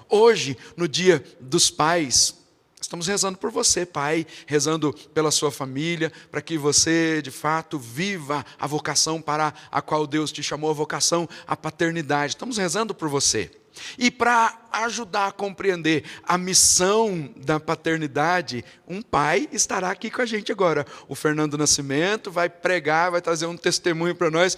Hoje, no Dia dos Pais, estamos rezando por você, pai, rezando pela sua família, para que você, de fato, viva a vocação para a qual Deus te chamou, a vocação à paternidade. Estamos rezando por você. E para ajudar a compreender a missão da paternidade, um pai estará aqui com a gente agora. O Fernando Nascimento vai pregar, vai trazer um testemunho para nós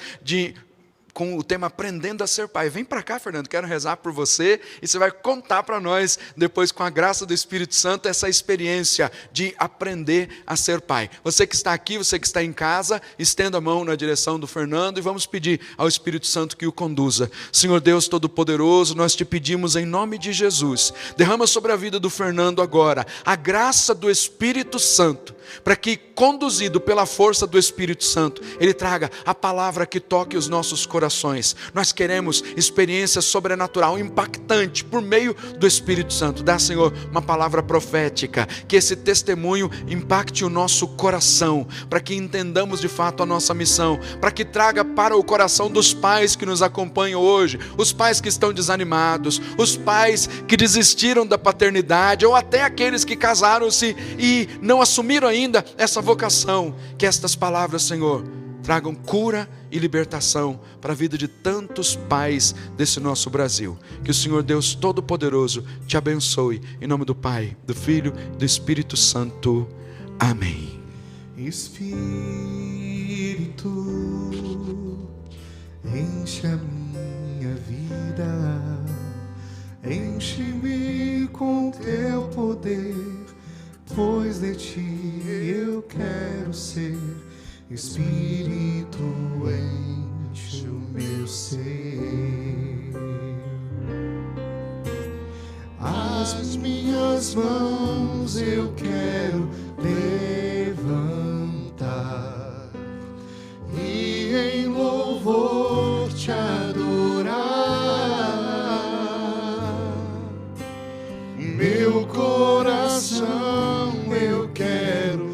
com o tema Aprendendo a Ser Pai. Vem para cá, Fernando, quero rezar por você e você vai contar para nós, depois com a graça do Espírito Santo, essa experiência de aprender a ser pai. Você que está aqui, você que está em casa, estenda a mão na direção do Fernando e vamos pedir ao Espírito Santo que o conduza. Senhor Deus Todo-Poderoso, nós te pedimos em nome de Jesus, derrama sobre a vida do Fernando agora a graça do Espírito Santo, para que, conduzido pela força do Espírito Santo, ele traga a palavra que toque os nossos corações. Nós queremos experiência sobrenatural, impactante, por meio do Espírito Santo. Dá, Senhor, uma palavra profética, que esse testemunho impacte o nosso coração, para que entendamos de fato a nossa missão, para que traga para o coração dos pais que nos acompanham hoje, os pais que estão desanimados, os pais que desistiram da paternidade, ou até aqueles que casaram-se e não assumiram ainda essa vocação, que estas palavras, Senhor, tragam cura e libertação para a vida de tantos pais desse nosso Brasil. Que o Senhor Deus Todo-Poderoso te abençoe, em nome do Pai, do Filho e do Espírito Santo. Amém. Espírito, enche a minha vida, enche-me com teu poder, pois de ti eu quero ser. Espírito, enche o meu ser. As minhas mãos eu quero levantar e em louvor te adorar. Meu coração eu quero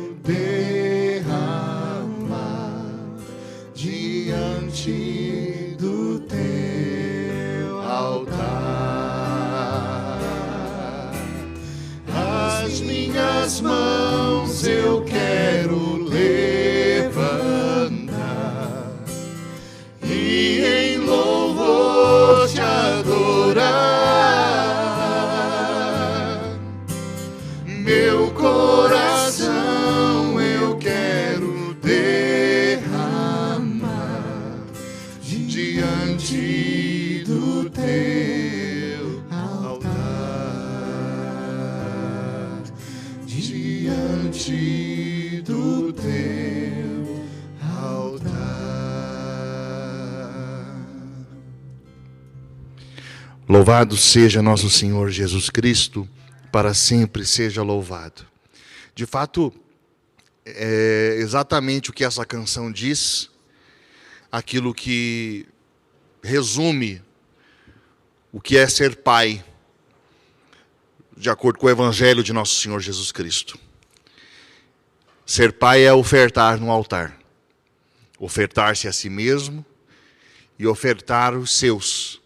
diante do teu altar. As minhas mãos eu quero levantar e em louvor te adorar. Meu coração eu quero diante do teu altar, diante do teu altar. Louvado seja nosso Senhor Jesus Cristo, para sempre seja louvado. De fato, é exatamente o que essa canção diz, aquilo que resume o que é ser pai, de acordo com o Evangelho de nosso Senhor Jesus Cristo. Ser pai é ofertar no altar, ofertar-se a si mesmo e ofertar os seus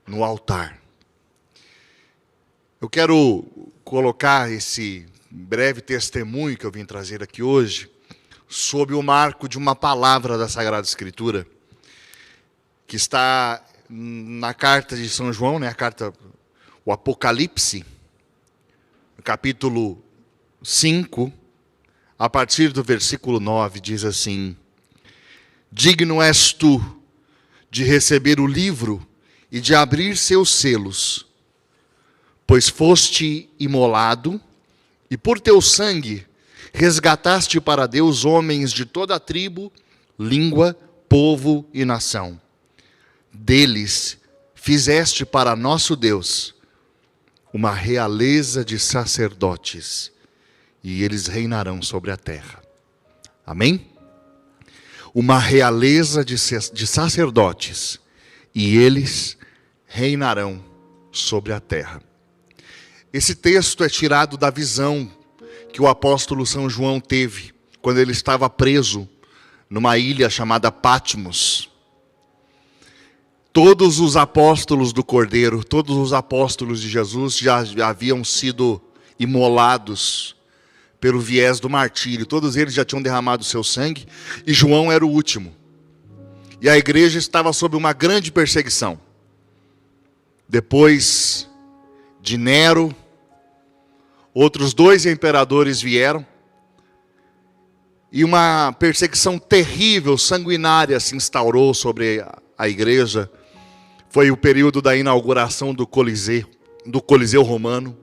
no altar. Eu quero colocar esse breve testemunho que eu vim trazer aqui hoje sob o marco de uma palavra da Sagrada Escritura, que está na carta de São João, né, a carta, o Apocalipse, no capítulo 5, a partir do versículo 9, diz assim: digno és tu de receber o livro e de abrir seus selos, pois foste imolado e por teu sangue resgataste para Deus homens de toda a tribo, língua, povo e nação. Deles fizeste para nosso Deus uma realeza de sacerdotes, e eles reinarão sobre a terra. Amém? Uma realeza de sacerdotes, e eles reinarão sobre a terra. Esse texto é tirado da visão que o apóstolo São João teve quando ele estava preso numa ilha chamada Patmos. Todos os apóstolos do Cordeiro, todos os apóstolos de Jesus já haviam sido imolados pelo viés do martírio. Todos eles já tinham derramado seu sangue e João era o último. E a igreja estava sob uma grande perseguição. Depois de Nero, outros 2 imperadores vieram e uma perseguição terrível, sanguinária se instaurou sobre a igreja. Foi o período da inauguração do Coliseu Romano,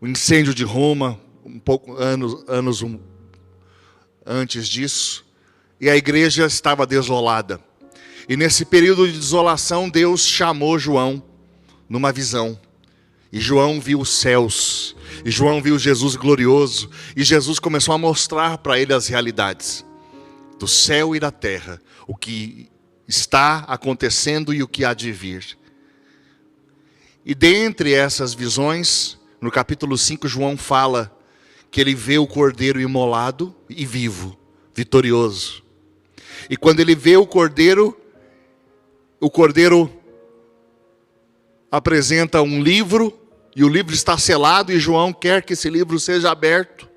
o incêndio de Roma, um pouco anos antes disso, e a igreja estava desolada. E nesse período de desolação, Deus chamou João numa visão. E João viu os céus, e João viu Jesus glorioso, e Jesus começou a mostrar para ele as realidades do céu e da terra, o que está acontecendo e o que há de vir. E dentre essas visões, no capítulo 5, João fala que ele vê o cordeiro imolado e vivo, vitorioso. E quando ele vê o cordeiro apresenta um livro, e o livro está selado, e João quer que esse livro seja aberto.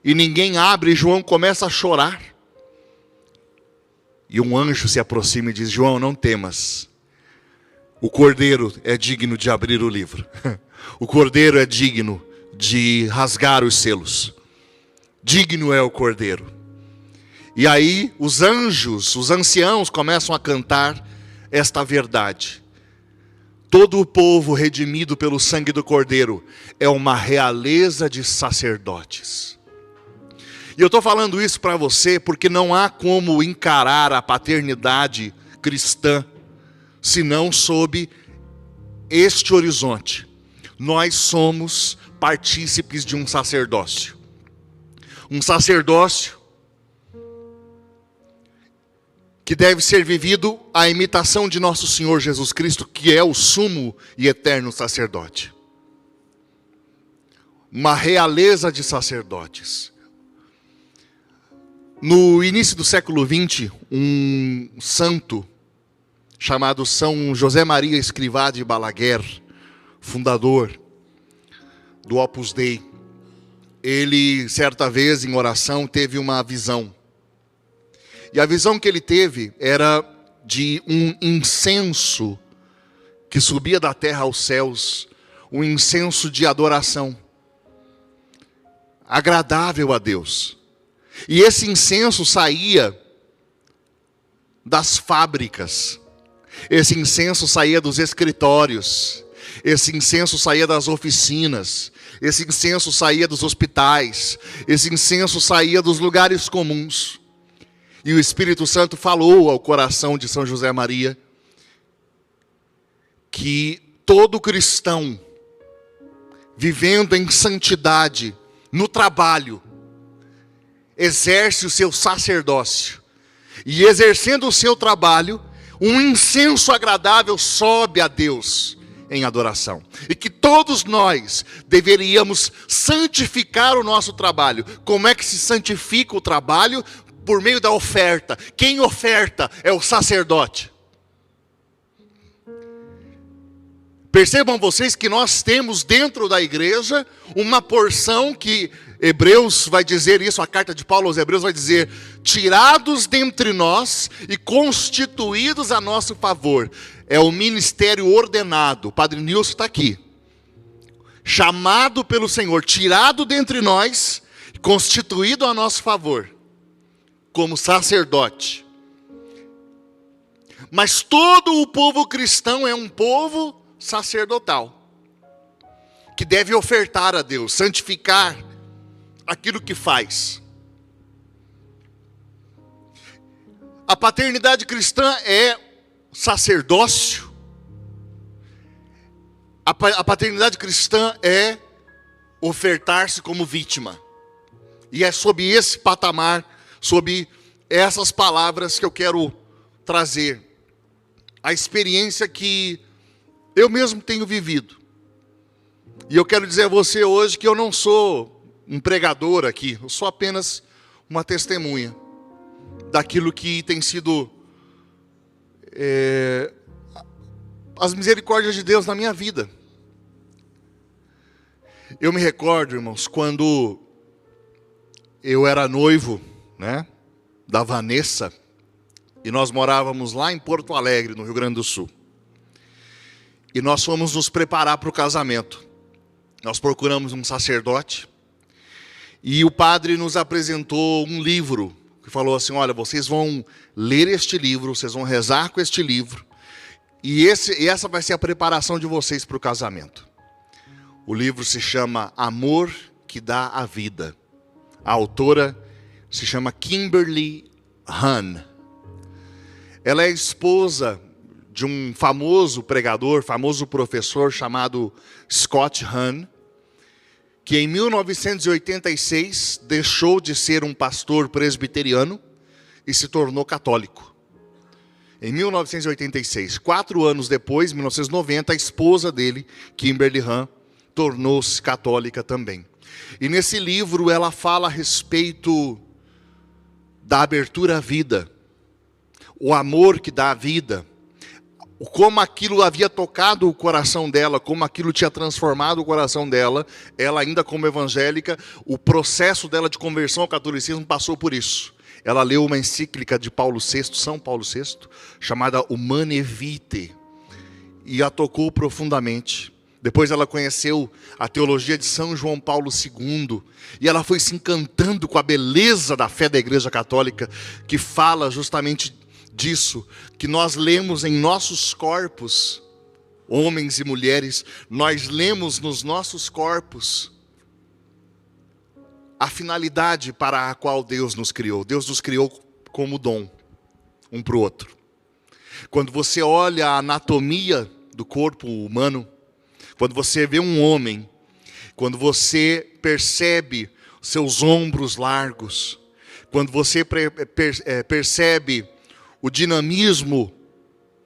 E ninguém abre, e João começa a chorar. E um anjo se aproxima e diz: João, não temas. O cordeiro é digno de abrir o livro. O cordeiro é digno de rasgar os selos. Digno é o cordeiro. E aí os anjos, os anciãos começam a cantar esta verdade. Todo o povo redimido pelo sangue do cordeiro é uma realeza de sacerdotes. E eu estou falando isso para você porque não há como encarar a paternidade cristã senão sob este horizonte. Nós somos partícipes de um sacerdócio. Um sacerdócio que deve ser vivido à imitação de nosso Senhor Jesus Cristo, que é o sumo e eterno sacerdote. Uma realeza de sacerdotes. No início do século XX, um santo chamado São José Maria Escrivá de Balaguer, fundador do Opus Dei, ele, certa vez, em oração, teve uma visão. E a visão que ele teve era de um incenso que subia da terra aos céus, um incenso de adoração, agradável a Deus. E esse incenso saía das fábricas, esse incenso saía dos escritórios, esse incenso saía das oficinas, esse incenso saía dos hospitais, esse incenso saía dos lugares comuns. E o Espírito Santo falou ao coração de São José Maria que todo cristão vivendo em santidade no trabalho exerce o seu sacerdócio. E exercendo o seu trabalho, um incenso agradável sobe a Deus em adoração. E que todos nós deveríamos santificar o nosso trabalho. Como é que se santifica o trabalho? Por meio da oferta. Quem oferta é o sacerdote. Percebam vocês que nós temos dentro da igreja uma porção que Hebreus vai dizer isso, a carta de Paulo aos Hebreus vai dizer: tirados dentre nós e constituídos a nosso favor. É o ministério ordenado. O Padre Nilson está aqui. Chamado pelo Senhor, tirado dentre nós, constituído a nosso favor, como sacerdote. Mas todo o povo cristão é um povo sacerdotal, que deve ofertar a Deus, santificar aquilo que faz. A paternidade cristã é sacerdócio. A paternidade cristã é ofertar-se como vítima. E é sob esse patamar, sob essas palavras que eu quero trazer a experiência que eu mesmo tenho vivido. E eu quero dizer a você hoje que eu não sou um pregador aqui, eu sou apenas uma testemunha daquilo que tem sido as misericórdias de Deus na minha vida. Eu me recordo, irmãos, quando eu era noivo, né, da Vanessa, e nós morávamos lá em Porto Alegre, no Rio Grande do Sul. E nós fomos nos preparar para o casamento. Nós procuramos um sacerdote, e o padre nos apresentou um livro, que falou assim: olha, vocês vão ler este livro, vocês vão rezar com este livro, e essa vai ser a preparação de vocês para o casamento. O livro se chama Amor que dá a Vida. A autora se chama Kimberly Hahn. Ela é esposa de um famoso pregador, famoso professor chamado Scott Hahn, que em 1986 deixou de ser um pastor presbiteriano e se tornou católico. Em 1986, 4 anos depois, em 1990, a esposa dele, Kimberly Hahn, tornou-se católica também. E nesse livro ela fala a respeito da abertura à vida, o amor que dá a vida, como aquilo havia tocado o coração dela, como aquilo tinha transformado o coração dela. Ela ainda como evangélica, o processo dela de conversão ao catolicismo passou por isso. Ela leu uma encíclica de Paulo VI, São Paulo VI, chamada Humanae Vitae, e a tocou profundamente. Depois ela conheceu a teologia de São João Paulo II, e ela foi se encantando com a beleza da fé da Igreja Católica, que fala justamente disso, que nós lemos em nossos corpos, homens e mulheres, nós lemos nos nossos corpos a finalidade para a qual Deus nos criou. Deus nos criou como dom, um para o outro. Quando você olha a anatomia do corpo humano, quando você vê um homem, quando você percebe seus ombros largos, quando você percebe o dinamismo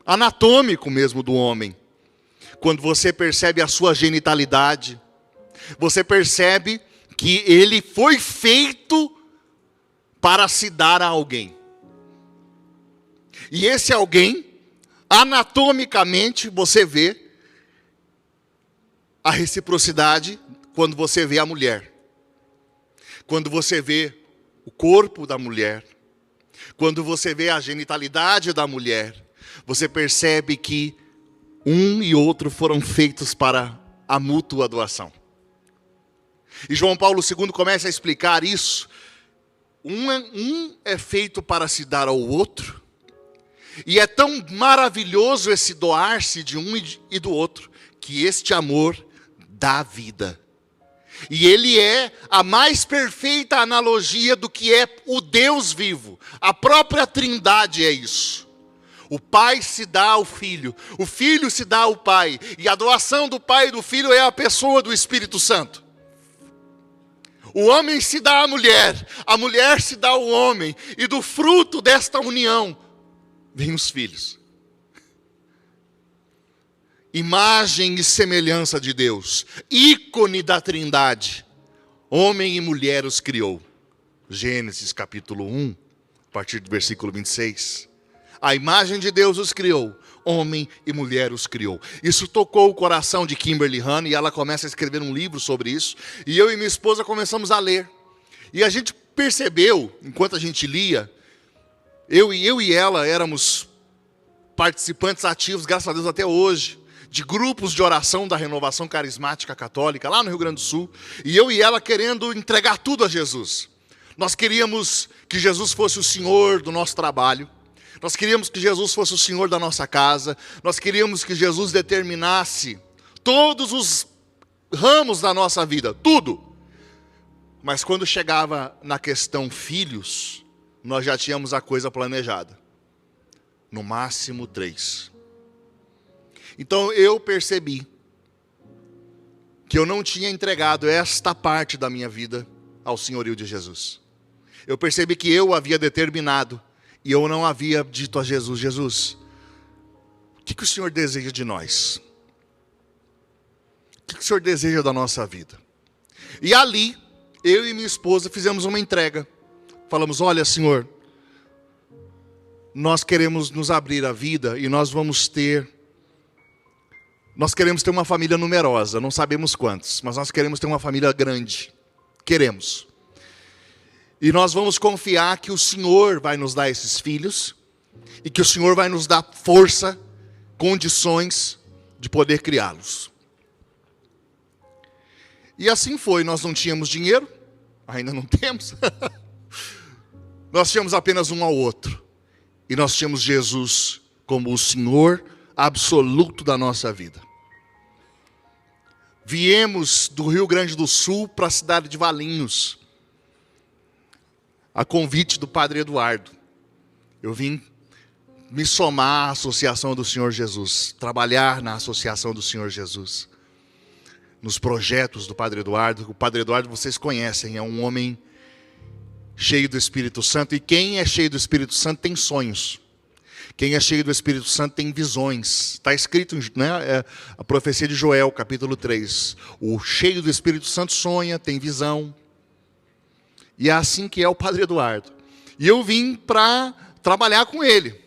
anatômico mesmo do homem, quando você percebe a sua genitalidade, você percebe que ele foi feito para se dar a alguém. E esse alguém, anatomicamente, você vê a reciprocidade quando você vê a mulher. Quando você vê o corpo da mulher, quando você vê a genitalidade da mulher, você percebe que um e outro foram feitos para a mútua doação. E João Paulo II começa a explicar isso. Um é feito para se dar ao outro, e é tão maravilhoso esse doar-se de um e do outro, que este amor dá vida. E ele é a mais perfeita analogia do que é o Deus vivo. A própria Trindade é isso. O Pai se dá ao Filho, o Filho se dá ao Pai, e a doação do Pai e do Filho é a pessoa do Espírito Santo. O homem se dá à mulher, a mulher se dá ao homem, e do fruto desta união vêm os filhos. Imagem e semelhança de Deus, ícone da Trindade, homem e mulher os criou. Gênesis capítulo 1, a partir do versículo 26. A imagem de Deus os criou, homem e mulher os criou. Isso tocou o coração de Kimberly Hahn, e ela começa a escrever um livro sobre isso. E eu e minha esposa começamos a ler. E a gente percebeu, enquanto a gente lia, eu e ela éramos participantes ativos, graças a Deus até hoje, de grupos de oração da Renovação Carismática Católica, lá no Rio Grande do Sul. E eu e ela querendo entregar tudo a Jesus. Nós queríamos que Jesus fosse o Senhor do nosso trabalho. Nós queríamos que Jesus fosse o Senhor da nossa casa. Nós queríamos que Jesus determinasse todos os ramos da nossa vida, tudo. Mas quando chegava na questão filhos, nós já tínhamos a coisa planejada. No máximo 3. Então eu percebi que eu não tinha entregado esta parte da minha vida ao senhorio de Jesus. Eu percebi que eu havia determinado, e eu não havia dito a Jesus: Jesus, o que o Senhor deseja de nós? O que o Senhor deseja da nossa vida? E ali, eu e minha esposa fizemos uma entrega. Falamos: olha, Senhor, nós queremos nos abrir a vida, e nós vamos ter Nós queremos ter uma família numerosa, não sabemos quantos, mas nós queremos ter uma família grande. Queremos. E nós vamos confiar que o Senhor vai nos dar esses filhos e que o Senhor vai nos dar força, condições de poder criá-los. E assim foi, nós não tínhamos dinheiro, ainda não temos. Nós tínhamos apenas um ao outro. E nós tínhamos Jesus como o Senhor absoluto da nossa vida. Viemos do Rio Grande do Sul para a cidade de Valinhos, a convite do Padre Eduardo. Eu vim me somar à Associação do Senhor Jesus, trabalhar na Associação do Senhor Jesus, nos projetos do Padre Eduardo. O Padre Eduardo vocês conhecem, é um homem cheio do Espírito Santo, e quem é cheio do Espírito Santo tem sonhos. Quem é cheio do Espírito Santo tem visões. Está escrito, né, a profecia de Joel, capítulo 3. O cheio do Espírito Santo sonha, tem visão. E é assim que é o Padre Eduardo. E eu vim para trabalhar com ele.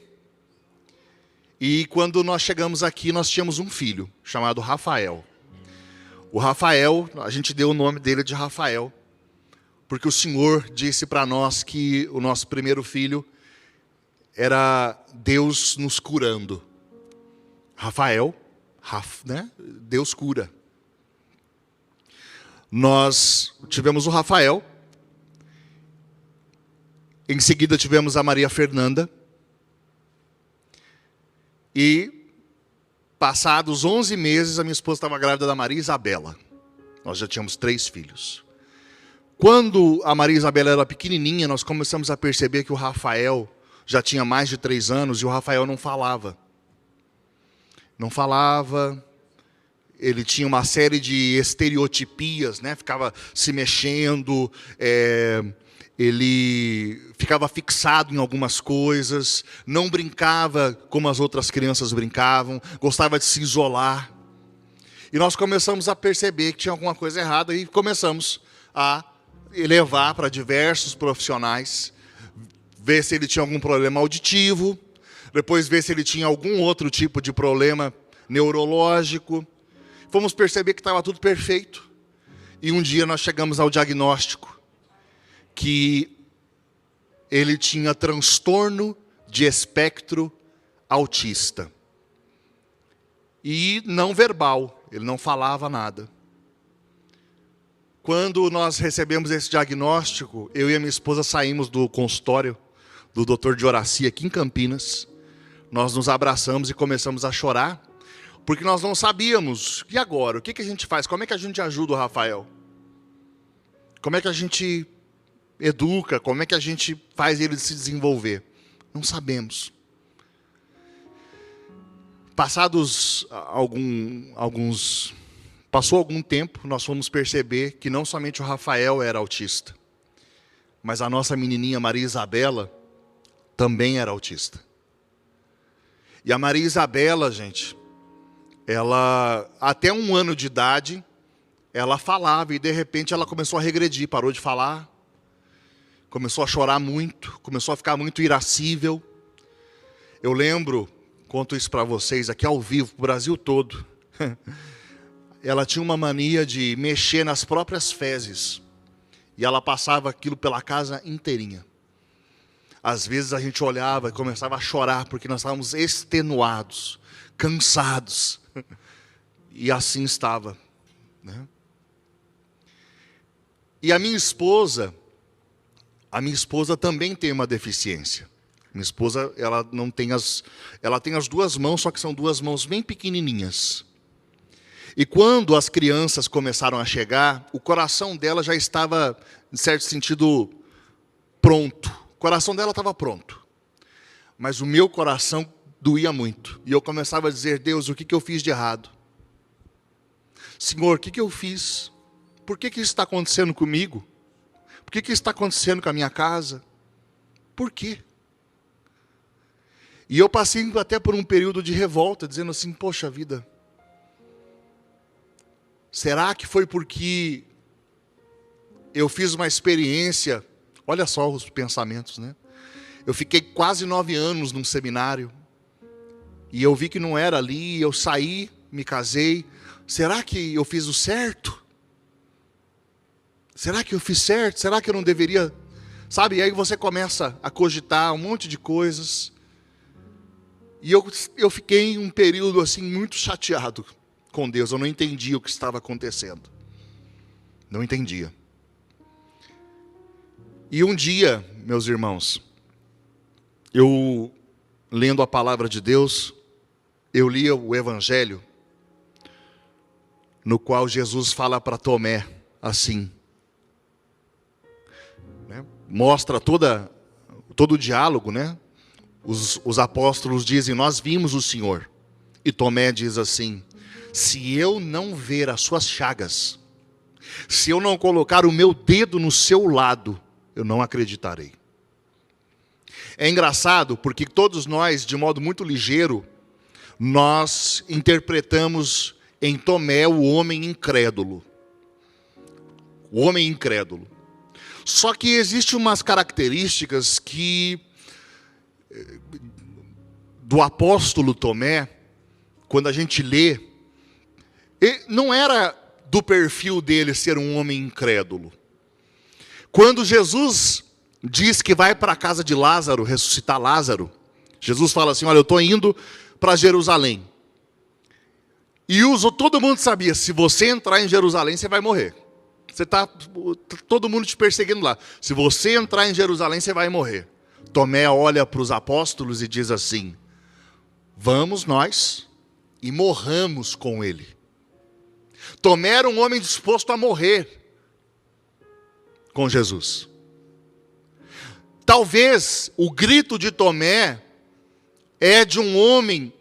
E quando nós chegamos aqui, nós tínhamos um filho, chamado Rafael. O Rafael, a gente deu o nome dele de Rafael, porque o Senhor disse para nós que o nosso primeiro filho era Deus nos curando. Rafael, né? Deus cura. Nós tivemos o Rafael. Em seguida tivemos a Maria Fernanda. E, passados 11 meses, a minha esposa estava grávida da Maria Isabela. Nós já tínhamos 3 filhos. Quando a Maria Isabela era pequenininha, nós começamos a perceber que o Rafael já tinha mais de 3 anos e o Rafael não falava. Não falava, ele tinha uma série de estereotipias, né? Ficava se mexendo, ele ficava fixado em algumas coisas, não brincava como as outras crianças brincavam, gostava de se isolar. E nós começamos a perceber que tinha alguma coisa errada e começamos a levar para diversos profissionais, ver se ele tinha algum problema auditivo, depois ver se ele tinha algum outro tipo de problema neurológico. Fomos perceber que estava tudo perfeito. E um dia nós chegamos ao diagnóstico que ele tinha transtorno de espectro autista. E não verbal, ele não falava nada. Quando nós recebemos esse diagnóstico, eu e a minha esposa saímos do consultório do Dr. Dioraci aqui em Campinas. Nós nos abraçamos e começamos a chorar, porque nós não sabíamos. E agora? O que a gente faz? Como é que a gente ajuda o Rafael? Como é que a gente educa? Como é que a gente faz ele se desenvolver? Não sabemos. Passou algum tempo, nós fomos perceber que não somente o Rafael era autista, mas a nossa menininha Maria Isabela também era autista. E a Maria Isabela, gente, ela, até 1 ano de idade, ela falava e de repente ela começou a regredir, parou de falar, começou a chorar muito, começou a ficar muito irascível. Eu lembro, conto isso para vocês aqui ao vivo, para o Brasil todo. Ela tinha uma mania de mexer nas próprias fezes. E ela passava aquilo pela casa inteirinha. Às vezes a gente olhava e começava a chorar, porque nós estávamos extenuados, cansados. E assim estava, né? E a minha esposa também tem uma deficiência. Minha esposa, ela tem as 2 mãos, só que são 2 mãos bem pequenininhas. E quando as crianças começaram a chegar, o coração dela já estava, em certo sentido, pronto. O coração dela estava pronto. Mas o meu coração doía muito. E eu começava a dizer: Deus, o que eu fiz de errado? Senhor, o que eu fiz? Por que isso está acontecendo comigo? Por que isso está acontecendo com a minha casa? Por quê? E eu passei até por um período de revolta, dizendo assim: poxa vida, será que foi porque eu fiz uma experiência? Olha só os pensamentos, né? Eu fiquei quase 9 anos num seminário, e eu vi que não era ali, eu saí me casei. Será que eu fiz o certo? Será que eu fiz certo? Será que eu não deveria? Sabe, e aí você começa a cogitar um monte de coisas. E eu fiquei um período assim muito chateado com Deus. Eu não entendia o que estava acontecendo. Não entendia. E um dia, meus irmãos, eu lendo a palavra de Deus, eu li o Evangelho, no qual Jesus fala para Tomé assim, né? Mostra todo o diálogo, né? Os apóstolos dizem, nós vimos o Senhor. E Tomé diz assim, se eu não ver as suas chagas, se eu não colocar o meu dedo no seu lado, eu não acreditarei. É engraçado porque todos nós, de modo muito ligeiro, nós interpretamos em Tomé o homem incrédulo. O homem incrédulo. Só que existem umas características do apóstolo Tomé, quando a gente lê, não era do perfil dele ser um homem incrédulo. Quando Jesus diz que vai para a casa de Lázaro, ressuscitar Lázaro, Jesus fala assim, olha, eu estou indo para Jerusalém. E todo mundo sabia, se você entrar em Jerusalém, você vai morrer. Você está todo mundo te perseguindo lá. Se você entrar em Jerusalém, você vai morrer. Tomé olha para os apóstolos e diz assim, vamos nós e morramos com ele. Tomé era um homem disposto a morrer com Jesus. Talvez o grito de Tomé é de um homem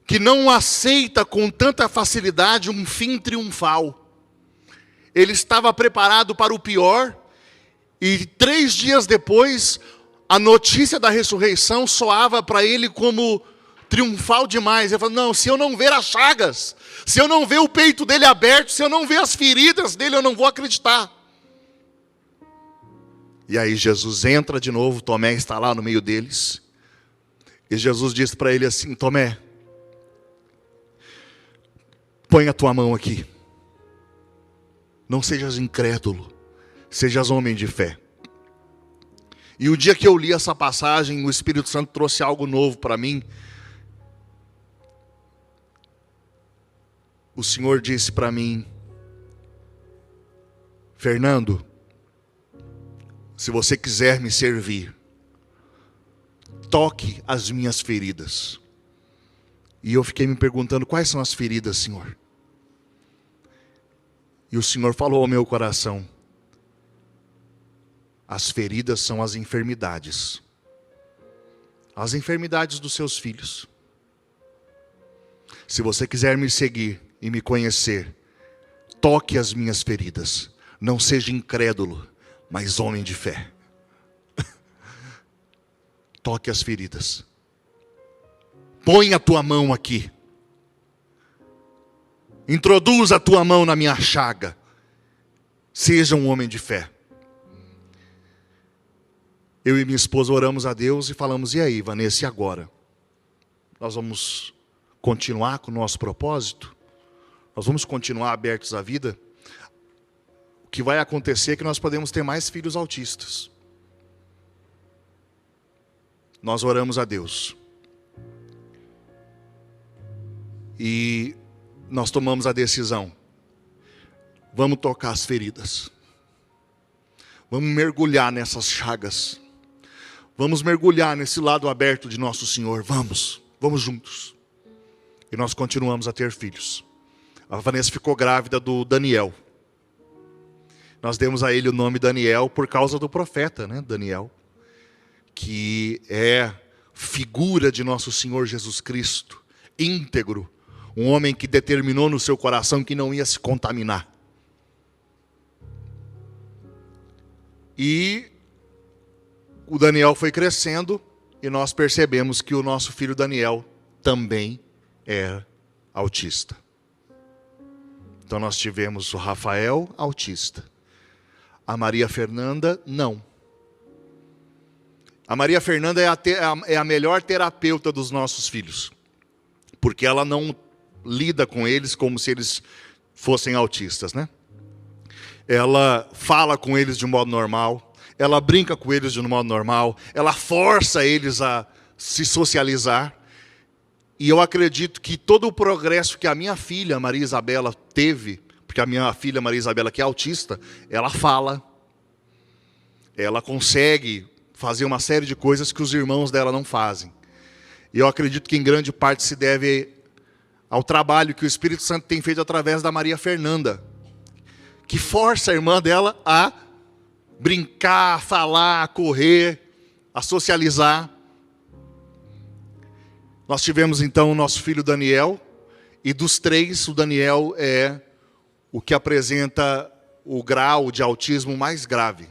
que não aceita com tanta facilidade um fim triunfal. Ele estava preparado para o pior e 3 dias depois a notícia da ressurreição soava para ele como triunfal demais. Ele falou, não, se eu não ver as chagas, se eu não ver o peito dele aberto, se eu não ver as feridas dele, eu não vou acreditar. E aí Jesus entra de novo, Tomé está lá no meio deles. E Jesus diz para ele assim, Tomé, põe a tua mão aqui. Não sejas incrédulo, sejas homem de fé. E o dia que eu li essa passagem, o Espírito Santo trouxe algo novo para mim. O Senhor disse para mim, Fernando, se você quiser me servir, toque as minhas feridas. E eu fiquei me perguntando, quais são as feridas, Senhor? E o Senhor falou ao meu coração, as feridas são as enfermidades dos seus filhos. Se você quiser me seguir e me conhecer, toque as minhas feridas, não seja incrédulo, mas homem de fé. Toque as feridas. Põe a tua mão aqui. Introduza a tua mão na minha chaga. Seja um homem de fé. Eu e minha esposa oramos a Deus e falamos, e aí, Vanessa, e agora? Nós vamos continuar com o nosso propósito? Nós vamos continuar abertos à vida? O que vai acontecer é que nós podemos ter mais filhos autistas. Nós oramos a Deus. E nós tomamos a decisão. Vamos tocar as feridas. Vamos mergulhar nessas chagas. Vamos mergulhar nesse lado aberto de nosso Senhor. Vamos juntos. E nós continuamos a ter filhos. A Vanessa ficou grávida do Daniel. Nós demos a ele o nome Daniel por causa do profeta, né? Daniel, que é figura de nosso Senhor Jesus Cristo, íntegro, um homem que determinou no seu coração que não ia se contaminar. E o Daniel foi crescendo e nós percebemos que o nosso filho Daniel também era autista. Então nós tivemos o Rafael autista. A Maria Fernanda, não. A Maria Fernanda é a melhor terapeuta dos nossos filhos. Porque ela não lida com eles como se eles fossem autistas, né? Ela fala com eles de um modo normal, ela brinca com eles de um modo normal, ela força eles a se socializar. E eu acredito que todo o progresso que a minha filha, Maria Isabela, teve, porque a minha filha, Maria Isabela, que é autista, ela fala, ela consegue fazer uma série de coisas que os irmãos dela não fazem. E eu acredito que em grande parte se deve ao trabalho que o Espírito Santo tem feito através da Maria Fernanda, que força a irmã dela a brincar, a falar, a correr, a socializar. Nós tivemos então o nosso filho Daniel, e dos 3, o Daniel é o que apresenta o grau de autismo mais grave.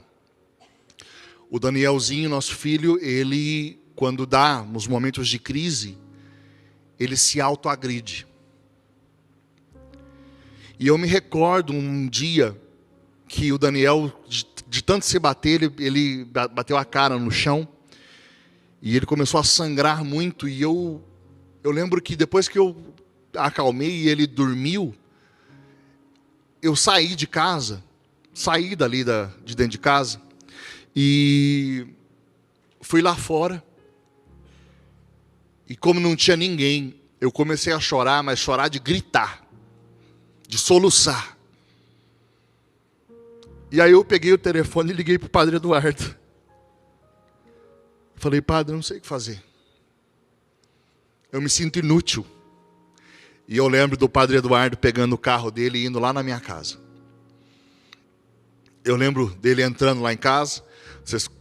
O Danielzinho, nosso filho, ele, quando dá nos momentos de crise, ele se autoagride. E eu me recordo um dia que o Daniel, de tanto se bater, ele bateu a cara no chão, e ele começou a sangrar muito, e eu lembro que depois que eu acalmei e ele dormiu, eu saí de casa, saí dali de dentro de casa, e fui lá fora, e como não tinha ninguém, eu comecei a chorar, mas chorar de gritar, de soluçar. E aí eu peguei o telefone e liguei para o Padre Eduardo. Falei: padre, eu não sei o que fazer. Eu me sinto inútil. E eu lembro do Padre Eduardo pegando o carro dele e indo lá na minha casa. Eu lembro dele entrando lá em casa.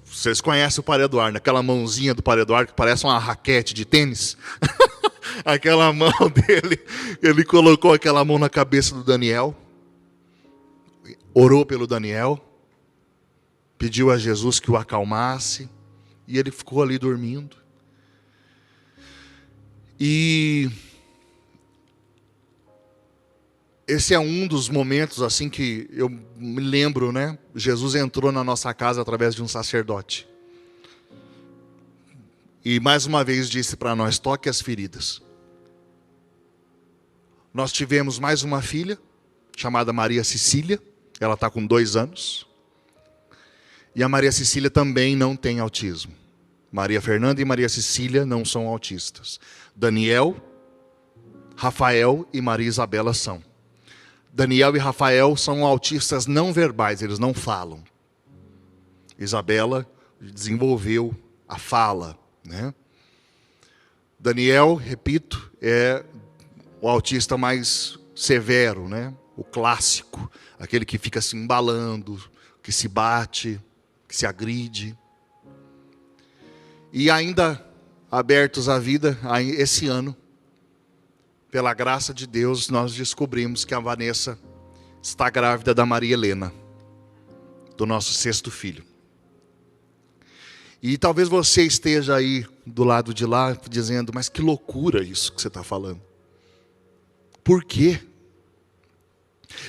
Vocês conhecem o Padre Eduardo, aquela mãozinha do Padre Eduardo que parece uma raquete de tênis. Aquela mão dele, ele colocou aquela mão na cabeça do Daniel, orou pelo Daniel, pediu a Jesus que o acalmasse, e ele ficou ali dormindo. E esse é um dos momentos assim que eu me lembro, né? Jesus entrou na nossa casa através de um sacerdote. E mais uma vez disse para nós: toque as feridas. Nós tivemos mais uma filha, chamada Maria Cecília. Ela está com 2 anos. E a Maria Cecília também não tem autismo. Maria Fernanda e Maria Cecília não são autistas. Daniel, Rafael e Maria Isabela são. Daniel e Rafael são autistas não verbais, eles não falam. Isabela desenvolveu a fala, né? Daniel, repito, é o autista mais severo, né? O clássico, aquele que fica se embalando, que se bate, que se agride. E ainda abertos à vida, esse ano, pela graça de Deus, nós descobrimos que a Vanessa está grávida da Maria Helena, do nosso 6º filho. E talvez você esteja aí do lado de lá dizendo: mas que loucura isso que você está falando. Por quê?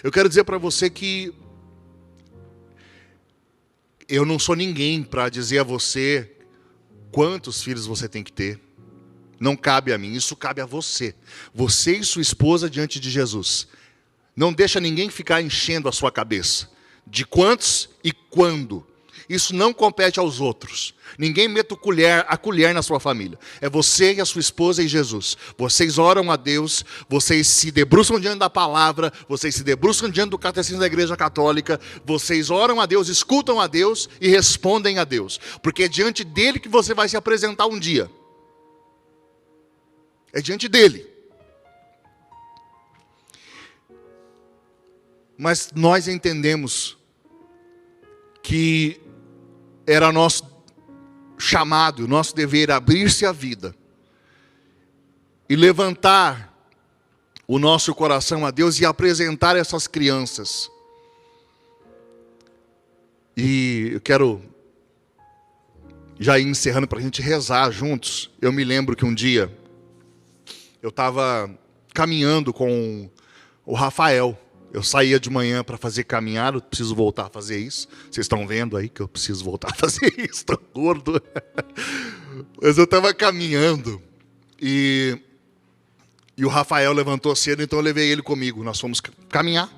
Eu quero dizer para você que eu não sou ninguém para dizer a você quantos filhos você tem que ter. Não cabe a mim, isso cabe a você. Você e sua esposa diante de Jesus. Não deixa ninguém ficar enchendo a sua cabeça de quantos e quando. Isso não compete aos outros. Ninguém meta a colher na sua família. É você e a sua esposa e Jesus. Vocês oram a Deus, vocês se debruçam diante da palavra, vocês se debruçam diante do catecismo da Igreja Católica, vocês oram a Deus, escutam a Deus e respondem a Deus. Porque é diante dele que você vai se apresentar um dia. É diante dele. Mas nós entendemos que era nosso chamado, nosso dever abrir-se à vida e levantar o nosso coração a Deus e apresentar essas crianças. E eu quero já ir encerrando para a gente rezar juntos. Eu me lembro que um dia eu estava caminhando com o Rafael. Eu saía de manhã para fazer caminhada, eu preciso voltar a fazer isso. Vocês estão vendo aí que eu preciso voltar a fazer isso, estou gordo. Mas eu estava caminhando e E o Rafael levantou cedo, então eu levei ele comigo. Nós fomos caminhar.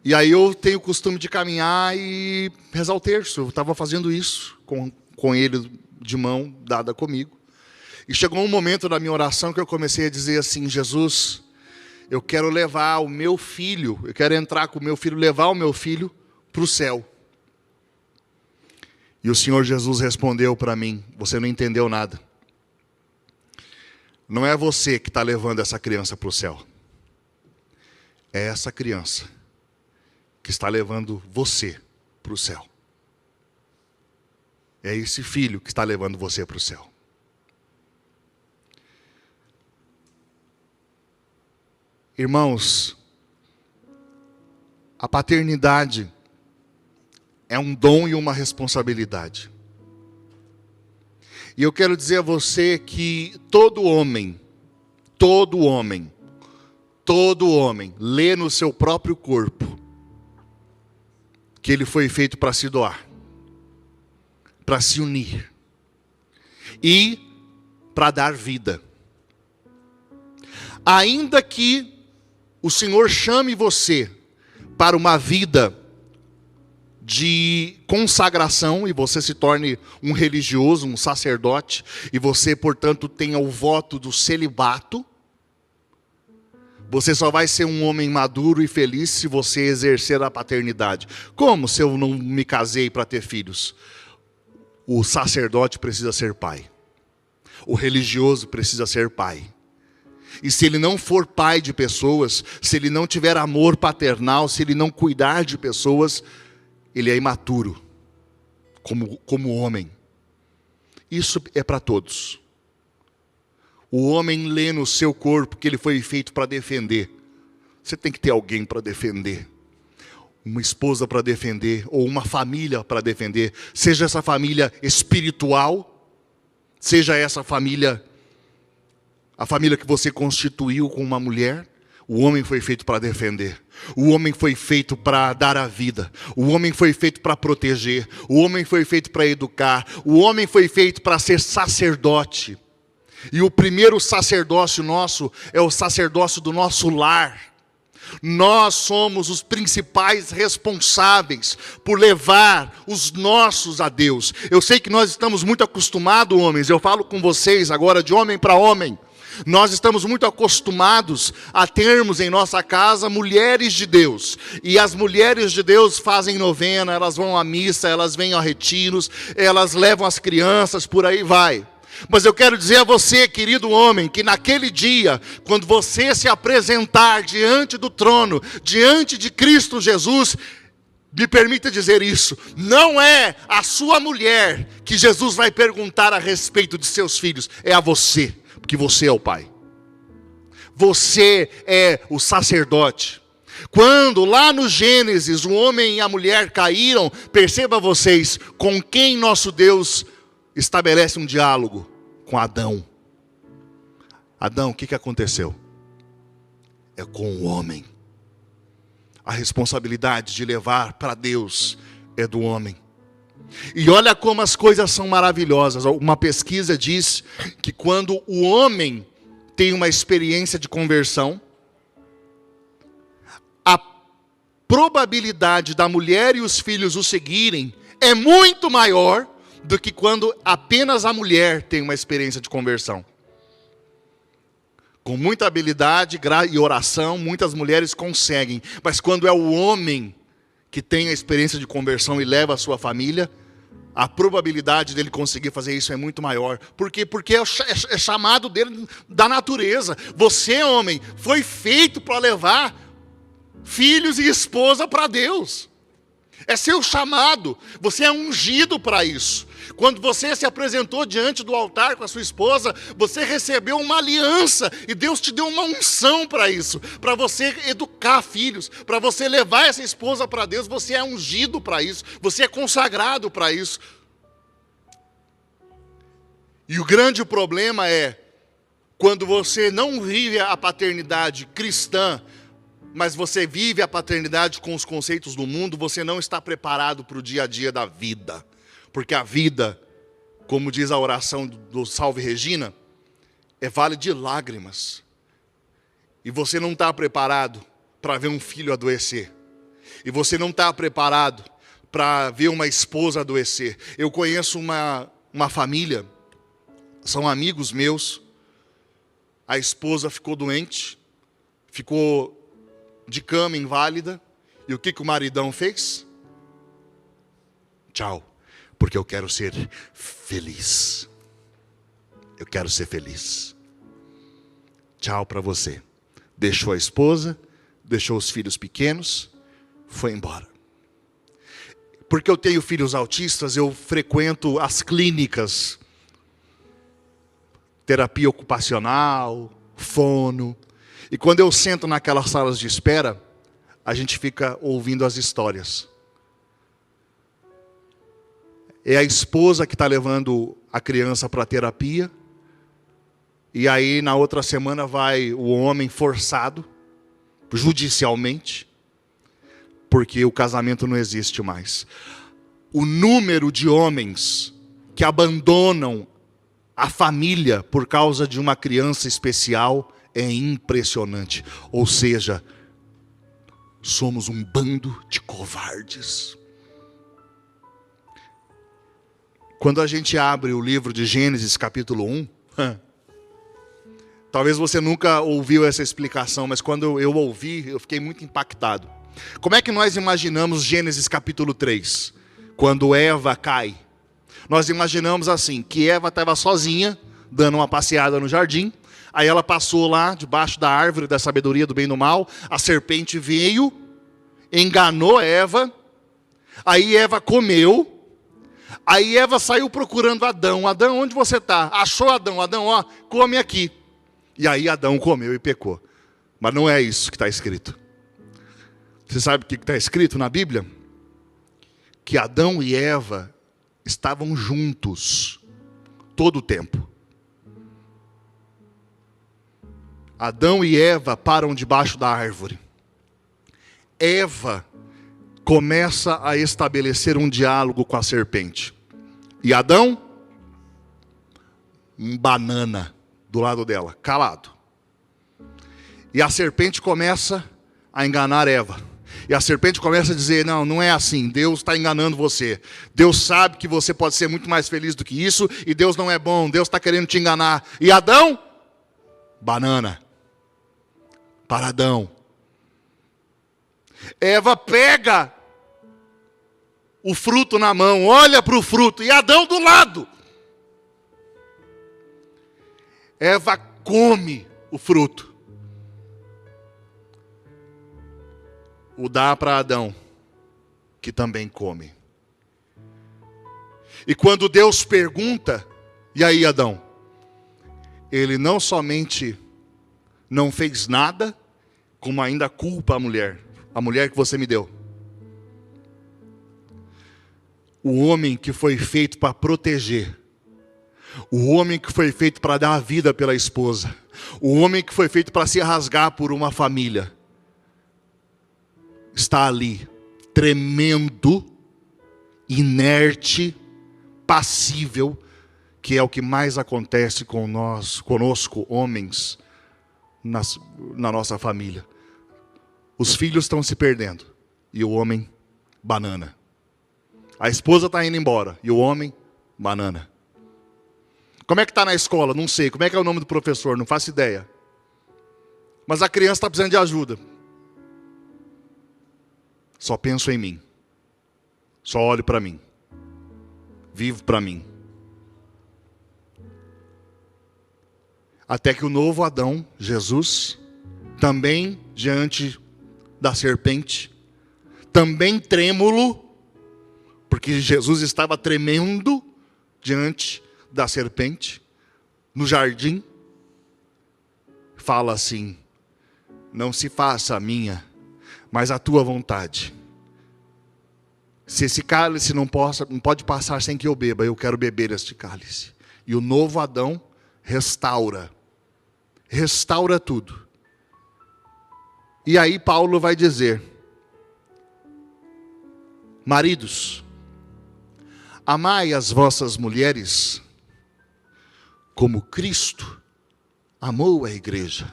E aí eu tenho o costume de caminhar e rezar o terço. Eu estava fazendo isso com ele de mão dada comigo. E chegou um momento da minha oração que eu comecei a dizer assim: Jesus, eu quero levar o meu filho, eu quero entrar com o meu filho, levar o meu filho para o céu. E o Senhor Jesus respondeu para mim: você não entendeu nada. Não é você que está levando essa criança para o céu. É essa criança que está levando você para o céu. É esse filho que está levando você para o céu. Irmãos, a paternidade é um dom e uma responsabilidade. E eu quero dizer a você que todo homem lê no seu próprio corpo que ele foi feito para se doar, para se unir e para dar vida. Ainda que o Senhor chame você para uma vida de consagração e você se torne um religioso, um sacerdote, e você, portanto, tenha o voto do celibato, você só vai ser um homem maduro e feliz se você exercer a paternidade. Como se eu não me casei para ter filhos? O sacerdote precisa ser pai. O religioso precisa ser pai. E se ele não for pai de pessoas, se ele não tiver amor paternal, se ele não cuidar de pessoas, ele é imaturo, como homem. Isso é para todos. O homem lê no seu corpo que ele foi feito para defender. Você tem que ter alguém para defender. Uma esposa para defender, ou uma família para defender. Seja essa família espiritual, seja essa família, a família que você constituiu com uma mulher. O homem foi feito para defender. O homem foi feito para dar a vida. O homem foi feito para proteger. O homem foi feito para educar. O homem foi feito para ser sacerdote. E o primeiro sacerdócio nosso é o sacerdócio do nosso lar. Nós somos os principais responsáveis por levar os nossos a Deus. Eu sei que nós estamos muito acostumados, homens. Eu falo com vocês agora de homem para homem. Nós estamos muito acostumados a termos em nossa casa mulheres de Deus. E as mulheres de Deus fazem novena, elas vão à missa, elas vêm a retiros, elas levam as crianças, por aí vai. Mas eu quero dizer a você, querido homem, que naquele dia, quando você se apresentar diante do trono, diante de Cristo Jesus, me permita dizer isso, não é a sua mulher que Jesus vai perguntar a respeito de seus filhos, é a você. Porque você é o pai. Você é o sacerdote. Quando lá no Gênesis o homem e a mulher caíram, perceba vocês, com quem nosso Deus estabelece um diálogo? Com Adão. Adão, o que aconteceu? É com o homem. A responsabilidade de levar para Deus é do homem. E olha como as coisas são maravilhosas. Uma pesquisa diz que quando o homem tem uma experiência de conversão, a probabilidade da mulher e os filhos o seguirem é muito maior do que quando apenas a mulher tem uma experiência de conversão. Com muita habilidade e oração, muitas mulheres conseguem. Mas quando é o homem que tem a experiência de conversão e leva a sua família, a probabilidade dele conseguir fazer isso é muito maior. Por quê? Porque é chamado dele da natureza. Você, homem, foi feito para levar filhos e esposa para Deus. É seu chamado. Você é ungido para isso. Quando você se apresentou diante do altar com a sua esposa, você recebeu uma aliança e Deus te deu uma unção para isso, para você educar filhos, para você levar essa esposa para Deus. Você é ungido para isso, você é consagrado para isso. E o grande problema é quando você não vive a paternidade cristã, mas você vive a paternidade com os conceitos do mundo, você não está preparado para o dia a dia da vida. Porque a vida, como diz a oração do Salve Regina, é vale de lágrimas. e você não está preparado para ver um filho adoecer, e você não está preparado para ver uma esposa adoecer. Eu conheço uma família, são amigos meus, a esposa ficou doente, ficou de cama inválida, e o que o maridão fez? Tchau, porque eu quero ser feliz. Eu quero ser feliz. Tchau para você. Deixou a esposa, deixou os filhos pequenos, foi embora. Porque eu tenho filhos autistas, eu frequento as clínicas, terapia ocupacional, fono. E quando eu sento naquelas salas de espera, a gente fica ouvindo as histórias. É a esposa que está levando a criança para a terapia. E aí, na outra semana, vai o homem forçado, judicialmente, porque o casamento não existe mais. O número de homens que abandonam a família por causa de uma criança especial é impressionante. Ou seja, somos um bando de covardes. Quando a gente abre o livro de Gênesis capítulo 1, talvez você nunca ouviu essa explicação, mas quando eu ouvi, eu fiquei muito impactado. Como é que nós imaginamos Gênesis capítulo 3? Quando Eva cai. Nós imaginamos assim, que Eva estava sozinha, dando uma passeada no jardim. Aí ela passou lá, debaixo da árvore da sabedoria do bem e do mal. A serpente veio, enganou Eva. Aí Eva comeu. Aí Eva saiu procurando Adão. Adão, onde você está? Achou Adão. Adão, ó, come aqui. E aí Adão comeu e pecou. Mas não é isso que está escrito. Você sabe o que está escrito na Bíblia? Que Adão e Eva estavam juntos todo o tempo. Adão e Eva param debaixo da árvore. Eva começa a estabelecer um diálogo com a serpente. E Adão, um banana do lado dela, calado. E a serpente começa a enganar Eva. E a serpente começa a dizer, não, não é assim, Deus está enganando você. Deus sabe que você pode ser muito mais feliz do que isso, e Deus não é bom, Deus está querendo te enganar. E Adão, banana, paradão. Eva pega o fruto na mão, olha para o fruto, e Adão do lado. Eva come o fruto. O dá para Adão, que também come. E quando Deus pergunta, e aí Adão? Ele não somente não fez nada, como ainda culpa a mulher que você me deu. O homem que foi feito para proteger, o homem que foi feito para dar a vida pela esposa, o homem que foi feito para se rasgar por uma família, está ali, tremendo, inerte, passível, que é o que mais acontece conosco, homens, na nossa família. Os filhos estão se perdendo, e o homem, banana. A esposa está indo embora, e o homem, banana. Como é que está na escola? Não sei. Como é que é o nome do professor? Não faço ideia. Mas a criança está precisando de ajuda. Só penso em mim. Só olho para mim. Vivo para mim. Até que o novo Adão, Jesus, também diante da serpente, também trêmulo, porque Jesus estava tremendo diante da serpente, no jardim, fala assim, não se faça a minha, mas a tua vontade. Se esse cálice não pode passar sem que eu beba, eu quero beber este cálice. E o novo Adão restaura tudo. E aí Paulo vai dizer, maridos, amai as vossas mulheres, como Cristo amou a igreja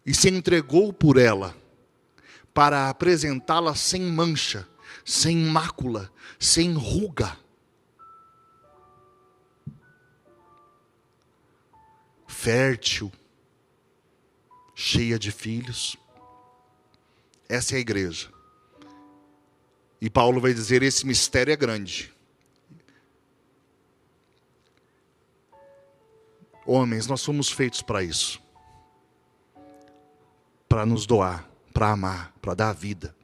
e se entregou por ela, para apresentá-la sem mancha, sem mácula, sem ruga. Fértil, cheia de filhos. Essa é a igreja. E Paulo vai dizer, esse mistério é grande. Homens, nós fomos feitos para isso. Para nos doar, para amar, para dar a vida.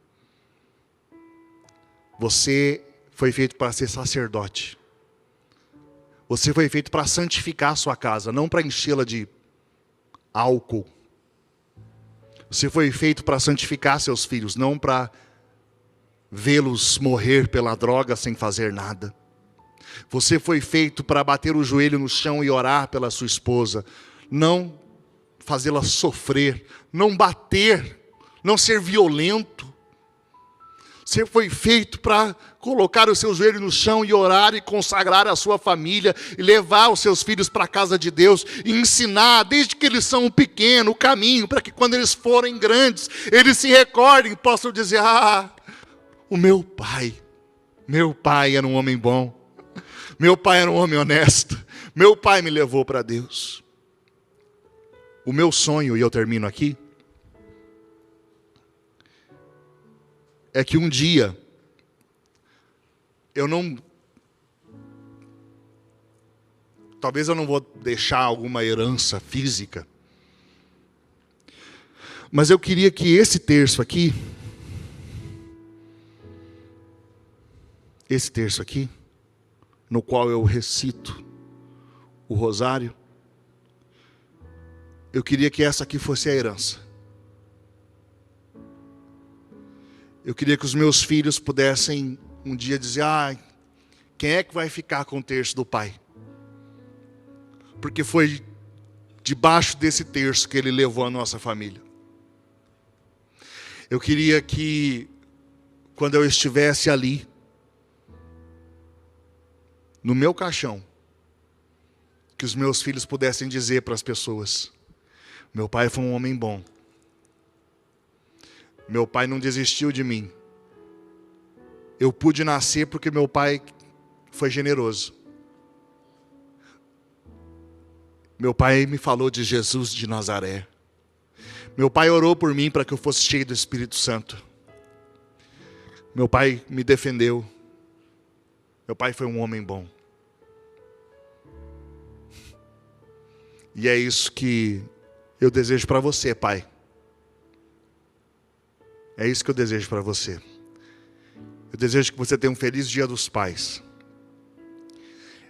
Você foi feito para ser sacerdote. Você foi feito para santificar a sua casa, não para enchê-la de álcool. Você foi feito para santificar seus filhos, não para vê-los morrer pela droga sem fazer nada. Você foi feito para bater o joelho no chão e orar pela sua esposa, não fazê-la sofrer, não bater, não ser violento. Você foi feito para colocar o seu joelho no chão e orar e consagrar a sua família, e levar os seus filhos para a casa de Deus, e ensinar, desde que eles são pequenos, o caminho, para que quando eles forem grandes, eles se recordem e possam dizer, o meu pai era um homem bom, meu pai era um homem honesto, meu pai me levou para Deus. O meu sonho, e eu termino aqui, é que um dia, talvez eu não vou deixar alguma herança física, mas eu queria que esse terço aqui, no qual eu recito o rosário, eu queria que essa aqui fosse a herança. Eu queria que os meus filhos pudessem um dia dizer, quem é que vai ficar com o terço do pai? Porque foi debaixo desse terço que ele levou a nossa família. Eu queria que, quando eu estivesse ali, no meu caixão, que os meus filhos pudessem dizer para as pessoas, meu pai foi um homem bom. Meu pai não desistiu de mim. Eu pude nascer porque meu pai foi generoso. Meu pai me falou de Jesus de Nazaré. Meu pai orou por mim para que eu fosse cheio do Espírito Santo. Meu pai me defendeu. Meu pai foi um homem bom. E é isso que eu desejo para você, pai. É isso que eu desejo para você. Eu desejo que você tenha um feliz Dia dos Pais.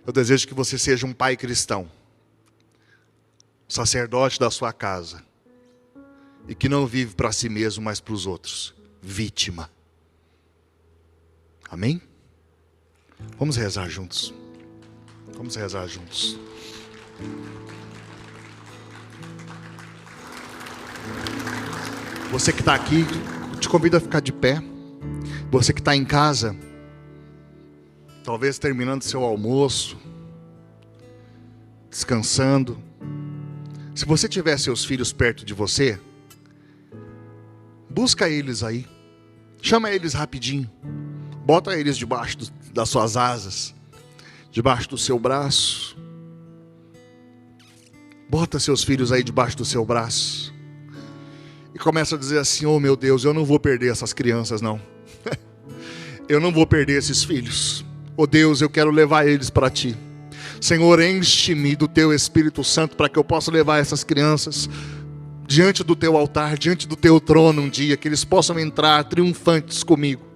Eu desejo que você seja um pai cristão, sacerdote da sua casa, e que não vive para si mesmo, mas para os outros. Vítima. Amém? Vamos rezar juntos. Vamos rezar juntos. Você que está aqui, te convido a ficar de pé. Você que está em casa, talvez terminando seu almoço, descansando. Se você tiver seus filhos perto de você, busca eles aí. Chama eles rapidinho. Bota eles debaixo das suas asas, debaixo do seu braço. Bota seus filhos aí debaixo do seu braço. E começa a dizer assim, oh meu Deus, eu não vou perder essas crianças não. Eu não vou perder esses filhos. Oh Deus, eu quero levar eles para Ti. Senhor, enche-me do Teu Espírito Santo para que eu possa levar essas crianças diante do Teu altar, diante do Teu trono um dia, que eles possam entrar triunfantes comigo.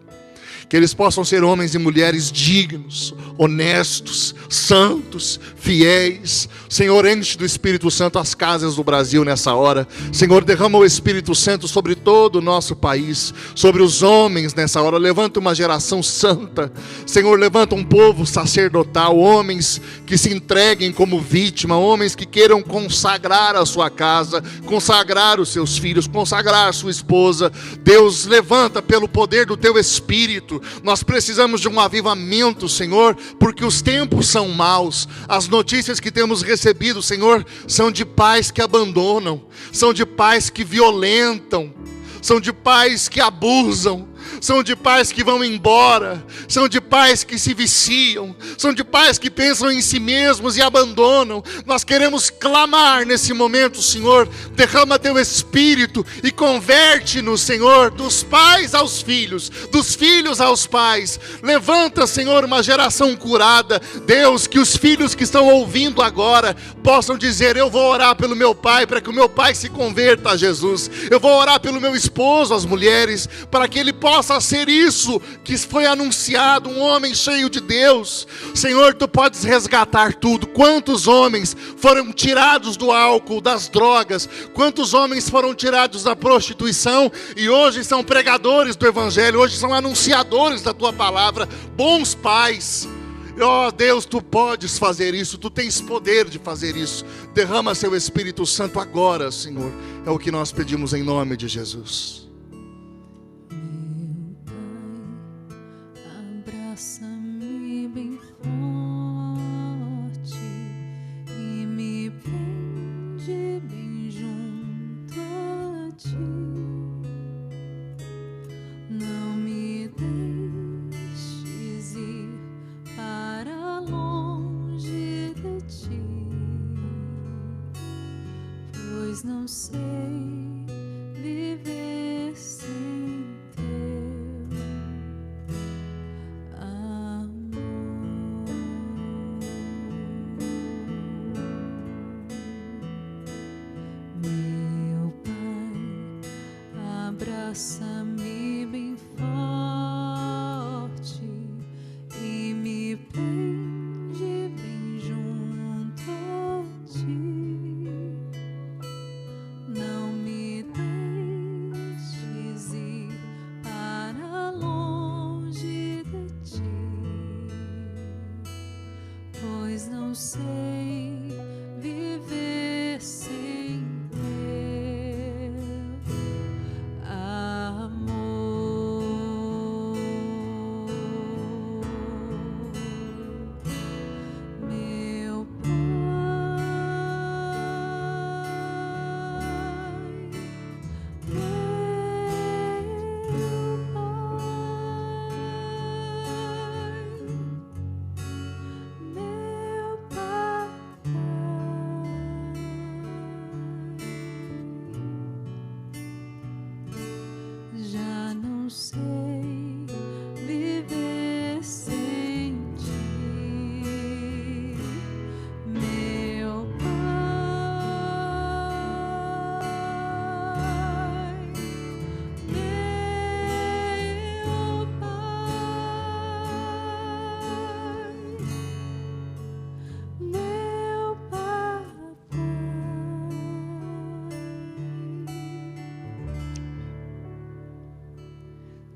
Que eles possam ser homens e mulheres dignos, honestos, santos, fiéis. Senhor, enche do Espírito Santo as casas do Brasil nessa hora. Senhor, derrama o Espírito Santo sobre todo o nosso país, sobre os homens nessa hora. Levanta uma geração santa. Senhor, levanta um povo sacerdotal, homens que se entreguem como vítima, homens que queiram consagrar a sua casa, consagrar os seus filhos, consagrar a sua esposa. Deus, levanta pelo poder do Teu Espírito Espírito. Nós precisamos de um avivamento, Senhor, porque os tempos são maus. As notícias que temos recebido, Senhor, são de pais que abandonam, são de pais que violentam, são de pais que abusam, são de pais que vão embora, são de pais que se viciam, são de pais que pensam em si mesmos e abandonam. Nós queremos clamar nesse momento, Senhor, derrama teu Espírito e converte-nos, Senhor, dos pais aos filhos, dos filhos aos pais. Levanta, Senhor, uma geração curada. Deus, que os filhos que estão ouvindo agora possam dizer: eu vou orar pelo meu pai, para que o meu pai se converta a Jesus. Eu vou orar pelo meu esposo, as mulheres, para que ele possa ser isso que foi anunciado, um homem cheio de Deus. Senhor, tu podes resgatar tudo. Quantos homens foram tirados do álcool, das drogas, quantos homens foram tirados da prostituição e hoje são pregadores do Evangelho, hoje são anunciadores da tua palavra, bons pais. Oh Deus, tu podes fazer isso, tu tens poder de fazer isso. Derrama seu Espírito Santo agora, Senhor. É o que nós pedimos em nome de Jesus. Abraça-me bem forte e me prende bem junto a ti. Não me deixes ir para longe de ti, pois não sei viver sem teu amor. Meu Pai, abraça-me bem forte e me prende bem junto a ti. Não me deixes ir para longe de ti, pois não sei viver sem teu amor. Meu já não sei viver sem ti, meu Pai, meu Pai, meu Papai.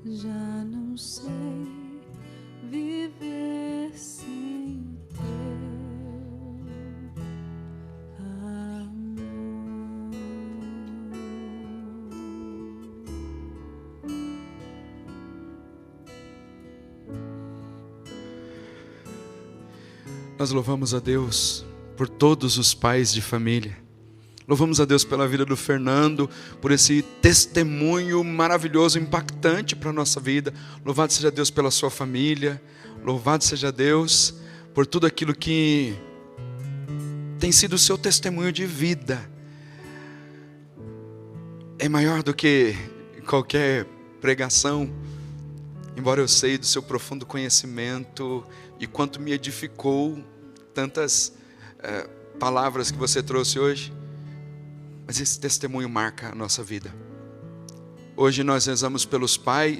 Já não sei viver sem teu amor. Nós louvamos a Deus por todos os pais de família. Louvamos a Deus pela vida do Fernando, por esse testemunho maravilhoso, impactante para a nossa vida. Louvado seja Deus pela sua família. Louvado seja Deus por tudo aquilo que tem sido o seu testemunho de vida. É maior do que qualquer pregação, embora eu sei do seu profundo conhecimento e quanto me edificou tantas palavras que você trouxe hoje. Mas esse testemunho marca a nossa vida. Hoje nós rezamos pelos pais